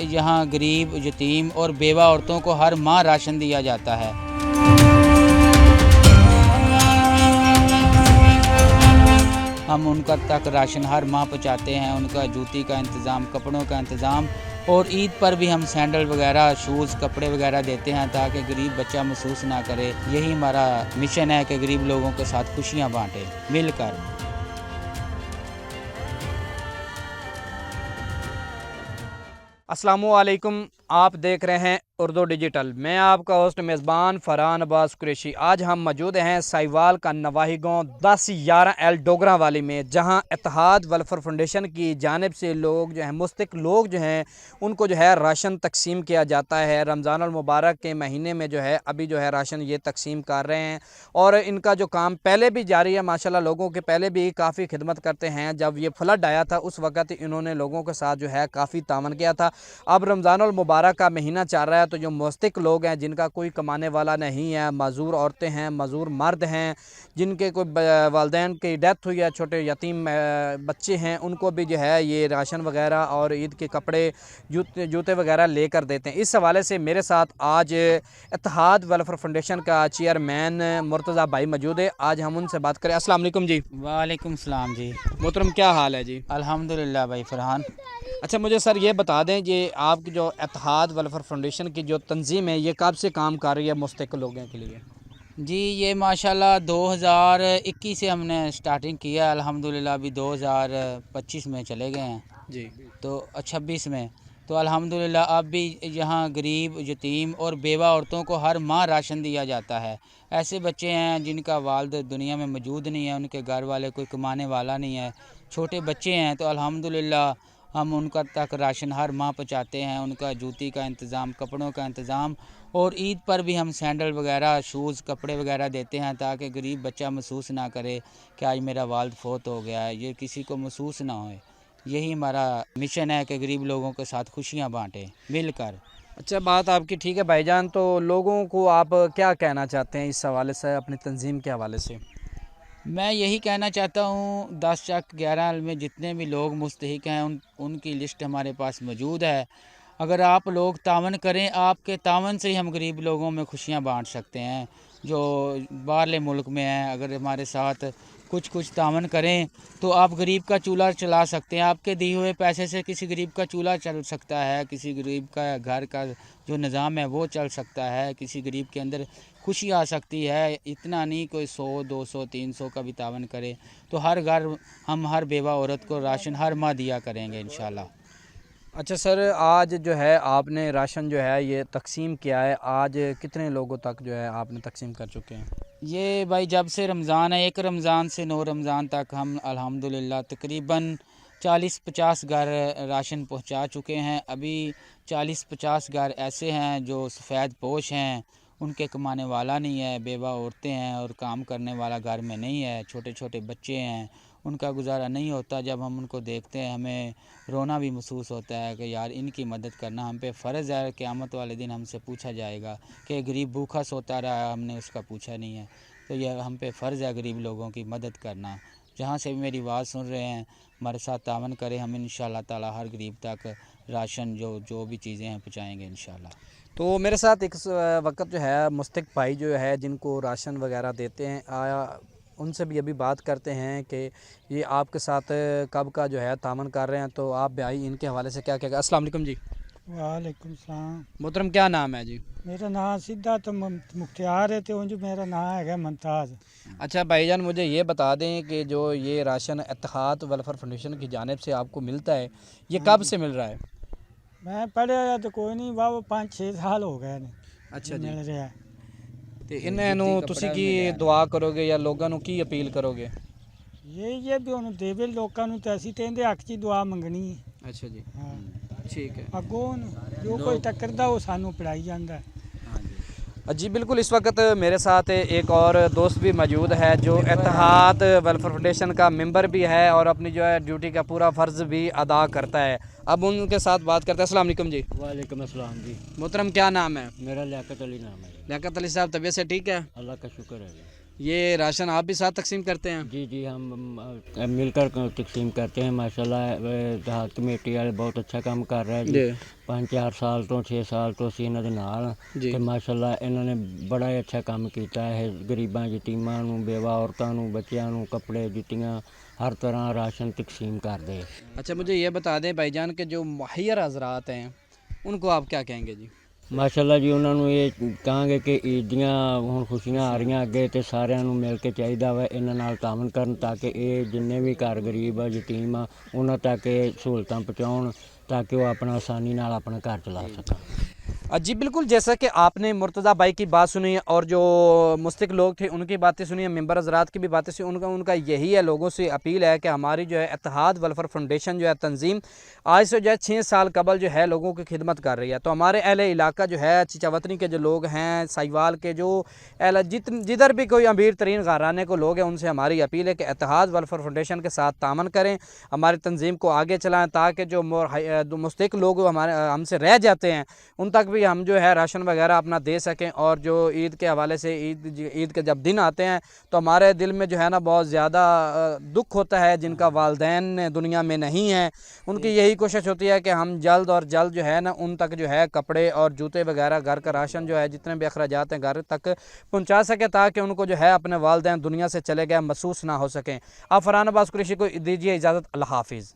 यहाँ गरीब, यतीम और बेवा औरतों को हर माह राशन दिया जाता है। हम उनका तक राशन हर माह पहुँचाते हैं, उनका जूती का इंतज़ाम, कपड़ों का इंतज़ाम, और ईद पर भी हम सैंडल वगैरह, शूज़, कपड़े वगैरह देते हैं ताकि गरीब बच्चा महसूस ना करे। यही हमारा मिशन है कि गरीब लोगों के साथ खुशियाँ बांटें मिलकर। अस्सलामु अलैकुम, आप देख रहे हैं उर्दू डिजिटल। मैं आपका होस्ट मेज़बान फरहान अब्बास कुरैशी। आज हम मौजूद हैं साहिवाल का नवाही गाँव 10-11 डोगरा वाली में, जहां इत्तेहाद वेलफेयर फाउंडेशन की जानिब से लोग जो हैं, मुस्तहिक लोग जो हैं, उनको जो है राशन तकसीम किया जाता है। रमज़ान अल मुबारक के महीने में जो है अभी जो है राशन ये तकसीम कर रहे हैं, और इनका जो काम पहले भी जारी है माशाल्लाह। लोगों के पहले भी काफ़ी खिदमत करते हैं। जब ये फ्लड आया था उस वक़्त इन्होंने लोगों के साथ जो है काफ़ी तावन किया था। अब रमज़ान अल मुबारक का महीना चल रहा है, तो जो मुस्तहिक लोग हैं, जिनका कोई कमाने वाला नहीं है, मज़दूर औरतें हैं, मज़दूर मर्द हैं, जिनके कोई वालिदैन की डेथ हुई है, छोटे यतीम बच्चे हैं, उनको भी जो है ये राशन वगैरह और ईद के कपड़े, जूते वगैरह लेकर देते हैं। इस हवाले से मेरे साथ आज इत्तेहाद वेलफेयर फाउंडेशन का चेयरमैन मुर्तज़ा भाई मौजूद है। आज हम उनसे बात करें। अस्सलाम वालेकुम जी। वालेकुम सलाम जी। मोहतरम, क्या हाल है जी? अल्हम्दुलिल्लाह भाई फरहान। अच्छा, मुझे सर ये बता दें, ये आपकी जो इत्तेहाद वेलफेयर फाउंडेशन की जो तंजीम है, ये कब से काम कर रही है मुस्तहिक लोगों के लिए? जी, ये माशाल्लाह 2021 से हमने स्टार्टिंग किया। अल्हम्दुलिल्लाह अभी 2025 में चले गए हैं जी। तो 26 में तो अल्हम्दुलिल्लाह अब भी यहाँ गरीब, यतीम और बेवा औरतों को हर माह राशन दिया जाता है। ऐसे बच्चे हैं जिनका वालिद दुनिया में मौजूद नहीं है, उनके घर वाले कोई कमाने वाला नहीं है, छोटे बच्चे हैं, तो अल्हम्दुलिल्लाह हम उनका तक राशन हर माह पहुँचाते हैं, उनका जूती का इंतज़ाम, कपड़ों का इंतज़ाम, और ईद पर भी हम सैंडल वगैरह, शूज़, कपड़े वगैरह देते हैं ताकि गरीब बच्चा महसूस ना करे कि आज मेरा वालिद फ़ौत हो गया है, ये किसी को महसूस ना होए। यही हमारा मिशन है कि गरीब लोगों के साथ खुशियाँ बांटें मिलकर। अच्छा, बात आपकी ठीक है भाईजान। तो लोगों को आप क्या कहना चाहते हैं इस हवाले से, अपनी तंजीम के हवाले से? मैं यही कहना चाहता हूँ, 10-11 में जितने भी लोग मुस्तहिक हैं उनकी लिस्ट हमारे पास मौजूद है। अगर आप लोग तावन करें, आपके तावन से ही हम गरीब लोगों में खुशियाँ बांट सकते हैं जो बाहरले मुल्क में हैं। अगर हमारे साथ कुछ तावन करें तो आप गरीब का चूल्हा चला सकते हैं। आपके दिए हुए पैसे से किसी गरीब का चूल्हा चल सकता है, किसी गरीब का घर का जो निज़ाम है वो चल सकता है, किसी गरीब के अंदर खुशी आ सकती है। इतना नहीं, कोई 100, 200, 300 का भी तावन करे तो हर घर हम हर बेवा औरत को राशन हर माह दिया करेंगे इंशाल्लाह। अच्छा सर, आज जो है आपने राशन जो है ये तकसीम किया है, आज कितने लोगों तक जो है आपने तकसीम कर चुके हैं? ये भाई जब से रमज़ान है, 1 रमज़ान से 9 रमज़ान तक हम अल्हम्दुलिल्लाह तकरीबन 40-50 घर राशन पहुंचा चुके हैं। अभी 40-50 घर ऐसे हैं जो सफ़ेद पोश हैं, उनके कमाने वाला नहीं है, बेवा औरतें हैं और काम करने वाला घर में नहीं है, छोटे छोटे बच्चे हैं, उनका गुजारा नहीं होता। जब हम उनको देखते हैं हमें रोना भी महसूस होता है कि यार इनकी मदद करना हम पे फ़र्ज़ है। क़यामत वाले दिन हमसे पूछा जाएगा कि गरीब भूखा सोता रहा, हमने उसका पूछा नहीं है। तो यह हम पे फ़र्ज़ है गरीब लोगों की मदद करना। जहाँ से भी मेरी आवाज़ सुन रहे हैं, हमारे साथ तावन करें, हम इंशाअल्लाह ताला हर गरीब तक राशन जो भी चीज़ें हैं पहुँचाएँगे इंशाअल्लाह। तो मेरे साथ एक वक्त जो है मुस्तहिक भाई जो है जिनको राशन वगैरह देते हैं, उनसे भी अभी बात करते हैं कि ये आपके साथ कब का जो है तामन कर रहे हैं। तो आप भाई इनके हवाले से क्या कहेगा? अस्सलाम वालेकुम जी। वालेकुम सलाम। मोहतरम, क्या नाम है जी? मेरा नाम सीधा तो मुख्तियार है, तो जो मेरा नाम है मुमताज़। अच्छा भाईजान, मुझे ये बता दें कि जो ये राशन इत्तेहाद वेलफेयर फाउंडेशन की जानिब से आपको मिलता है, ये कब से मिल रहा है? मैं पढ़िया तो कोई नहीं, वाह 5-6 साल हो गए ने। अच्छा जी। मिल रहा है। तो इन्हों तुसी की दुआ करोगे या लोगों ਨੂੰ की अपील करोगे? ये भी ਹੁਣ ਦੇਵੇ ਲੋਕਾਂ ਨੂੰ, ਤੇ ਅਸੀਂ ਤੇ ਇਹਦੇ ਹੱਕ 'ਚ ਹੀ ਦੁਆ ਮੰਗਣੀ ਹੈ। अच्छा जी, ਹਾਂ, ठीक है। ਅੱਗੋਂ ਜੋ ਕੋਈ ਟੱਕਰਦਾ ਉਹ ਸਾਨੂੰ ਪੜਾਈ ਜਾਂਦਾ। जी बिल्कुल, इस वक्त मेरे साथ एक और दोस्त भी मौजूद है जो इत्तेहाद वेलफेयर फाउंडेशन का मेंबर भी है और अपनी जो है ड्यूटी का पूरा फ़र्ज़ भी अदा करता है। अब उनके साथ बात करते हैं। अस्सलाम वालेकुम जी। वालेकुम अस्सलाम जी। मोहतरम, क्या नाम है? मेरा लियाकत अली नाम है। लियाकत अली साहब, तबीयत से ठीक है? अल्लाह का शुक्र है जी। یہ راشن آپ بھی ساتھ تقسیم کرتے ہیں؟ جی جی ہم مل کر تقسیم کرتے ہیں ماشاءاللہ دیہات کمیٹی والے بہت اچھا کام کر رہے ہیں جی 5-4 سال تو 6 سال تو اسی انہاں دے نال جی کہ ماشاءاللہ انہوں نے بڑا ہی اچھا کام کیتا ہے غریباں یتیماں نوں بیوہ عورتاں نوں بچیاں نوں کپڑے جتیاں ہر طرح راشن تقسیم کر دے۔ اچھا مجھے یہ بتا دیں بھائی جان کہ جو مہیر حضرات ہیں ان کو آپ کیا کہیں گے جی؟ ماشاءاللہ جی انہوں نے یہ کہاں گے کہ عید دیاں ہن خوشیاں آ رہی اگے تے سارے نوں مل کے چاہیدا وا انہاں نال تعاون کرن تاکہ یہ جننے بھی گھر غریب آ یتیم آ انہاں تک یہ سہولتاں پہنچاؤن تاکہ وہ اپنا آسانی نال اپنا گھر چلا سکیں۔ جی بالکل، جیسا کہ آپ نے مرتضیٰ بھائی کی بات سنی اور جو مستق لوگ تھے ان کی باتیں سنی، ممبر حضرات کی بھی باتیں سنی، ان کا یہی ہے، لوگوں سے اپیل ہے کہ ہماری جو ہے اتحاد ویلفیئر فاؤنڈیشن جو ہے تنظیم آج سے جو ہے 6 سال قبل جو ہے لوگوں کی خدمت کر رہی ہے۔ تو ہمارے اہل علاقہ جو ہے چچاوطنی کے جو لوگ ہیں، سائیوال کے جو جدھر بھی کوئی امیر ترین گھرانے کو لوگ ہیں، ان سے ہماری اپیل ہے کہ اتحاد ویلفیئر فاؤنڈیشن کے ساتھ تعاون کریں، ہماری تنظیم کو آگے چلائیں تاکہ جو مستحق لوگ ہم سے رہ جاتے ہیں ان تک بھی ہم جو ہے راشن وغیرہ اپنا دے سکیں۔ اور جو عید کے حوالے سے عید کے جب دن آتے ہیں تو ہمارے دل میں جو ہے نا بہت زیادہ دکھ ہوتا ہے، جن کا والدین دنیا میں نہیں ہیں، ان کی یہی کوشش ہوتی ہے کہ ہم جلد اور جلد جو ہے نا ان تک جو ہے کپڑے اور جوتے وغیرہ گھر کا راشن جو ہے جتنے بھی اخراجات ہیں گھر تک پہنچا سکیں تاکہ ان کو جو ہے اپنے والدین دنیا سے چلے گئے محسوس نہ ہو سکیں۔ آپ فرحان عباس قریشی کو دیجیے اجازت، اللہ حافظ۔